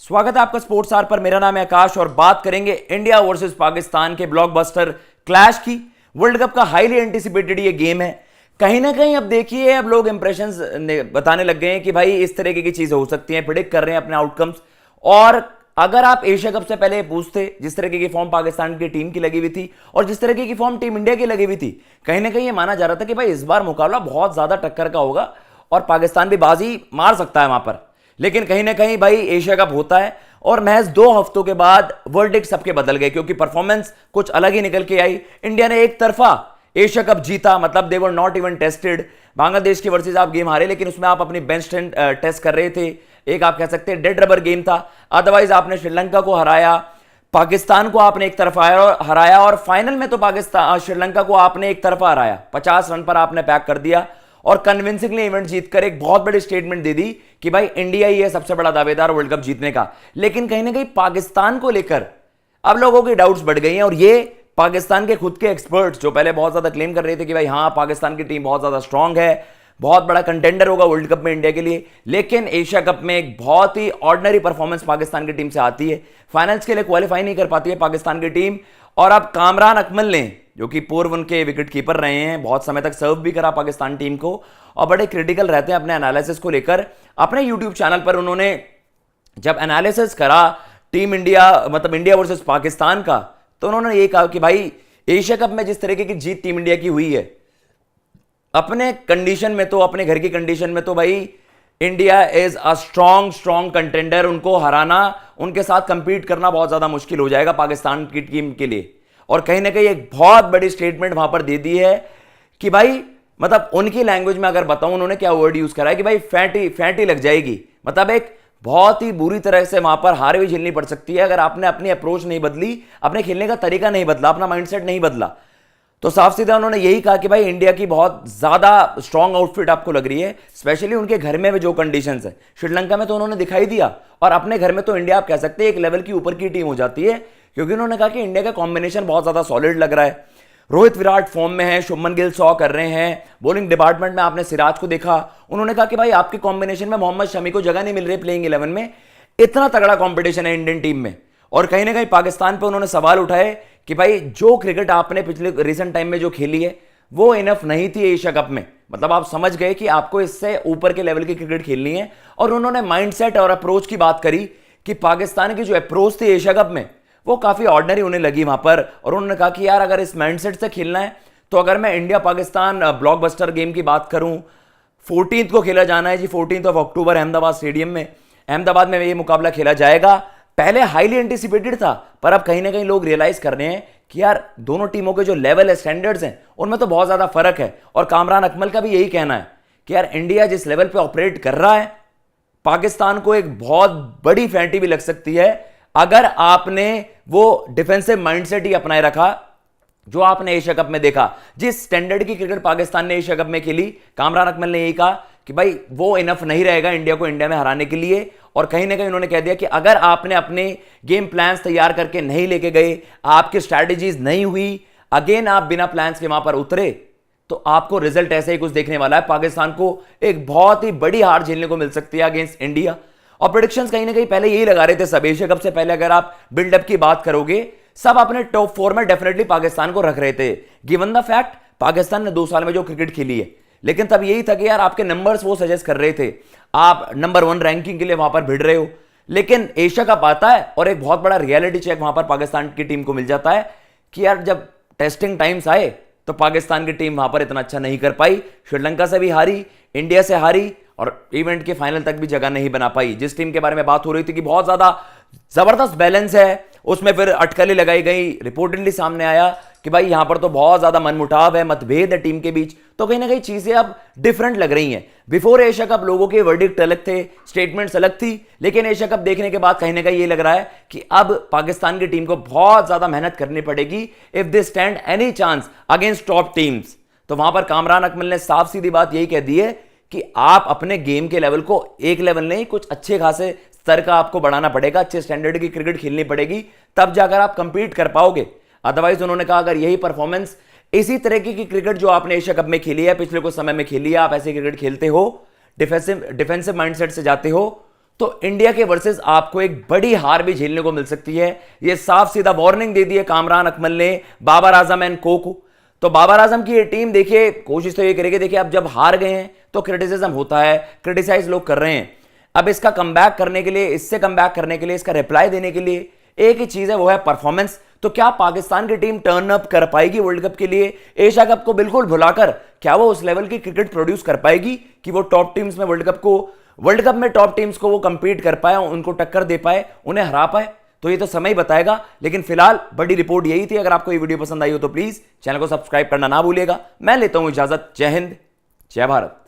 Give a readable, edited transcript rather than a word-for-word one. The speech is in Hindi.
स्वागत है आपका स्पोर्ट्स आर पर। मेरा नाम है आकाश और बात करेंगे इंडिया वर्सेस पाकिस्तान के ब्लॉकबस्टर क्लैश की। वर्ल्ड कप का हाईली एंटिसिपेटेड ये गेम है। कहीं ना कहीं अब देखिए, अब लोग इंप्रेशंस बताने लग गए हैं कि भाई इस तरीके की चीजें हो सकती हैं, प्रिडिक्ट कर रहे हैं अपने आउटकम्स। और अगर आप एशिया कप से पहले पूछते, जिस तरीके की फॉर्म पाकिस्तान की टीम की लगी हुई थी और जिस तरीके की फॉर्म टीम इंडिया की लगी हुई थी, कहीं ना कहीं ये माना जा रहा था कि भाई इस बार मुकाबला बहुत ज्यादा टक्कर का होगा और पाकिस्तान भी बाजी मार सकता है वहां पर। लेकिन कहीं ना कहीं भाई एशिया कप होता है और महज 2 हफ्तों के बाद वर्डिक्ट सबके बदल गए, क्योंकि परफॉर्मेंस कुछ अलग ही निकल के आई। इंडिया ने एक तरफा एशिया कप जीता, मतलब they were not even tested. Bangladesh की वर्सेस आप गेम हारे, लेकिन उसमें आप अपनी बेंच टेस्ट कर रहे थे। एक आप कह सकते हैं डेड रबर गेम था। अदरवाइज आपने श्रीलंका को हराया, पाकिस्तान को आपने एक तरफा हराया और फाइनल में तो पाकिस्तान श्रीलंका को आपने एक तरफा हराया। 50 रन पर आपने पैक कर दिया और कन्विंसिंगली इवेंट जीतकर एक बहुत बड़ी स्टेटमेंट दे दी कि भाई इंडिया ही है सबसे बड़ा दावेदार वर्ल्ड कप जीतने का। लेकिन कहीं ना कहीं पाकिस्तान को लेकर अब लोगों की डाउट्स बढ़ गई हैं और ये पाकिस्तान के खुद के एक्सपर्ट्स जो पहले बहुत ज्यादा क्लेम कर रहे थे कि भाई हाँ पाकिस्तान की टीम बहुत ज्यादा स्ट्रांग है, बहुत बड़ा कंटेंडर होगा वर्ल्ड कप में इंडिया के लिए, लेकिन एशिया कप में एक बहुत ही ऑर्डिनरी परफॉर्मेंस पाकिस्तान की टीम से आती है। फाइनल्स के लिए क्वालिफाई नहीं कर पाती है पाकिस्तान की टीम। और अब कामरान अकमल ने, जो कि पूर्व उनके विकेट कीपर रहे हैं, बहुत समय तक सर्व भी करा पाकिस्तान टीम को और बड़े क्रिटिकल रहते हैं अपने एनालिसिस को लेकर। अपने यूट्यूब चैनल पर उन्होंने जब एनालिसिस करा टीम इंडिया, मतलब इंडिया वर्सेस पाकिस्तान का, तो उन्होंने ये कहा कि भाई एशिया कप में जिस तरीके की जीत टीम इंडिया की हुई है, अपने कंडीशन में तो, अपने घर की कंडीशन में तो भाई India is a strong contender. उनको हराना, उनके साथ कंपीट करना बहुत ज्यादा मुश्किल हो जाएगा पाकिस्तान की टीम के लिए। और कहीं ना कहीं एक बहुत बड़ी स्टेटमेंट वहां पर दे दी है कि भाई, मतलब उनकी लैंग्वेज में अगर बताऊं, उन्होंने क्या वर्ड यूज करा है कि भाई फैटी लग जाएगी। मतलब एक बहुत ही बुरी तरह से वहां पर हार भी झेलनी पड़ सकती है अगर आपने अपनी अप्रोच नहीं बदली, अपने खेलने का तरीका नहीं बदला, अपना माइंडसेट नहीं बदला। तो साफ सीधा उन्होंने यही कहा कि भाई इंडिया की बहुत ज्यादा स्ट्रांग आउटफिट आपको लग रही है, स्पेशली उनके घर में जो कंडीशंस है। श्रीलंका में तो उन्होंने दिखाई दिया और अपने घर में तो इंडिया आप कह सकते हैं एक लेवल की ऊपर की टीम हो जाती है, क्योंकि उन्होंने कहा कि इंडिया का कॉम्बिनेशन बहुत ज्यादा सॉलिड लग रहा है। रोहित विराट फॉर्म में है, शुभमन गिल 100 कर रहे हैं, बॉलिंग डिपार्टमेंट में आपने सिराज को देखा। उन्होंने कहा कि भाई आपके कॉम्बिनेशन में मोहम्मद शमी को जगह नहीं मिल रही प्लेइंग 11 में, इतना तगड़ा कॉम्पिटिशन है इंडियन टीम में। और कहीं ना कहीं पाकिस्तान पे उन्होंने सवाल उठाए कि भाई जो क्रिकेट आपने पिछले रिसेंट टाइम में जो खेली है वो इनफ नहीं थी एशिया कप में। मतलब आप समझ गए कि आपको इससे ऊपर के लेवल की क्रिकेट खेलनी है। और उन्होंने माइंडसेट और अप्रोच की बात करी कि पाकिस्तान की जो अप्रोच थी एशिया कप में वो काफी ऑर्डिनरी उन्हें लगी वहां पर। और उन्होंने कहा कि यार अगर इस माइंडसेट से खेलना है तो अगर मैं इंडिया पाकिस्तान ब्लॉकबस्टर गेम की बात करूं, 14 को खेला जाना है जी, 14 अक्टूबर अहमदाबाद स्टेडियम में। अहमदाबाद में ये मुकाबला खेला जाएगा। पहले हाईली एंटिसिपेटेड था, पर अब कहीं ना कहीं लोग रियलाइज कर रहे हैं कि यार दोनों टीमों के जो लेवल है, स्टैंडर्ड्स हैं, उनमें तो बहुत ज्यादा फर्क है। और कामरान अकमल का भी यही कहना है कि यार इंडिया जिस लेवल पे ऑपरेट कर रहा है, पाकिस्तान को एक बहुत बड़ी फैंटी भी लग सकती है अगर आपने वो डिफेंसिव माइंडसेट ही अपनाए रखा जो आपने एशिया कप में देखा। जिस स्टैंडर्ड की क्रिकेट पाकिस्तान ने एशिया कप में खेली, कामरान अकमल ने यही कहा कि भाई वो इनफ नहीं रहेगा इंडिया को इंडिया में हराने के लिए। और कहीं ना कहीं उन्होंने कह दिया कि अगर आपने अपने गेम प्लान्स तैयार करके नहीं लेके गए, आपकी स्ट्रैटेजीज नहीं हुई, अगेन आप बिना प्लान्स के वहां पर उतरे, तो आपको रिजल्ट ऐसे ही कुछ देखने वाला है। पाकिस्तान को एक बहुत ही बड़ी हार झेलने को मिल सकती है अगेंस्ट इंडिया। और प्रेडिक्शंस कहीं ना कहीं पहले यही लगा रहे थे सब। एशिया कप से पहले अगर आप बिल्डअप की बात करोगे, सब अपने टॉप 4 में डेफिनेटली पाकिस्तान को रख रहे थे, गिवन द फैक्ट पाकिस्तान ने 2 साल में जो क्रिकेट खेली है। लेकिन तब यही था कि यार आपके नंबर्स वो सजेस्ट कर रहे थे, आप नंबर 1 रैंकिंग के लिए वहां पर भिड़ रहे हो। लेकिन एशिया कप आता है और एक बहुत बड़ा रियलिटी चेक वहां पर पाकिस्तान की टीम को मिल जाता है कि यार जब टेस्टिंग टाइम्स आए तो पाकिस्तान की टीम वहां पर इतना अच्छा नहीं कर पाई। श्रीलंका से भी हारी, इंडिया से हारी और इवेंट के फाइनल तक भी जगह नहीं बना पाई। जिस टीम के बारे में बात हो रही थी कि बहुत ज्यादा जबरदस्त बैलेंस है, उसमें फिर अटकलें लगाई गई। रिपोर्टेडली सामने आया कि भाई यहां पर तो बहुत ज्यादा मनमुटाव है, मतभेद है टीम के बीच। तो कहीं ना कहीं चीजें अब डिफरेंट लग रही हैं। बिफोर एशिया कप लोगों के वर्डिक्ट अलग थे, स्टेटमेंट्स अलग थी, लेकिन एशिया कप देखने के बाद कहीं ना कहीं ये लग रहा है कि अब पाकिस्तान की टीम को बहुत ज्यादा मेहनत करनी पड़ेगी if they stand any chance against top teams. तो वहां पर कामरान अकमल ने साफ सीधी बात यही कह दी है कि आप अपने गेम के लेवल को एक लेवल नहीं, कुछ अच्छे खासे स्तर का आपको बढ़ाना पड़ेगा, अच्छे स्टैंडर्ड की क्रिकेट खेलनी पड़ेगी, तब जाकर आप कंपीट कर पाओगे। अदरवाइज उन्होंने कहा अगर यही परफॉर्मेंस, इसी तरीके की क्रिकेट जो आपने एशिया कप में खेली है, पिछले कुछ समय में खेली है, आप ऐसे क्रिकेट खेलते हो, डिफेंसिव माइंडसेट से जाते हो, तो इंडिया के वर्सेस आपको एक बड़ी हार भी झेलने को मिल सकती है। यह साफ सीधा वार्निंग दे दी है कामरान अकमल ने बाबर आजम एंड को। तो बाबर आजम की ये टीम देखिए कोशिश तो ये करेगी, देखिए अब जब हार गए हैं तो क्रिटिसिज्म होता है, क्रिटिसाइज लोग कर रहे हैं। अब इसका कमबैक करने के लिए, इससे कमबैक करने के लिए, इसका रिप्लाई देने के लिए एक ही चीज है, वो है परफॉर्मेंस। तो क्या पाकिस्तान की टीम टर्न अप कर पाएगी वर्ल्ड कप के लिए? एशिया कप को बिल्कुल भुलाकर क्या वो उस लेवल की क्रिकेट प्रोड्यूस कर पाएगी कि वो टॉप टीम्स में वर्ल्ड कप में टॉप टीम्स को वो कंपीट कर पाए, उनको टक्कर दे पाए, उन्हें हरा पाए? तो ये तो समय ही बताएगा। लेकिन फिलहाल बड़ी रिपोर्ट यही थी। अगर आपको ये वीडियो पसंद आई हो तो प्लीज चैनल को सब्सक्राइब करना ना भूलिएगा। मैं लेता हूं इजाजत। जय हिंद, जय भारत।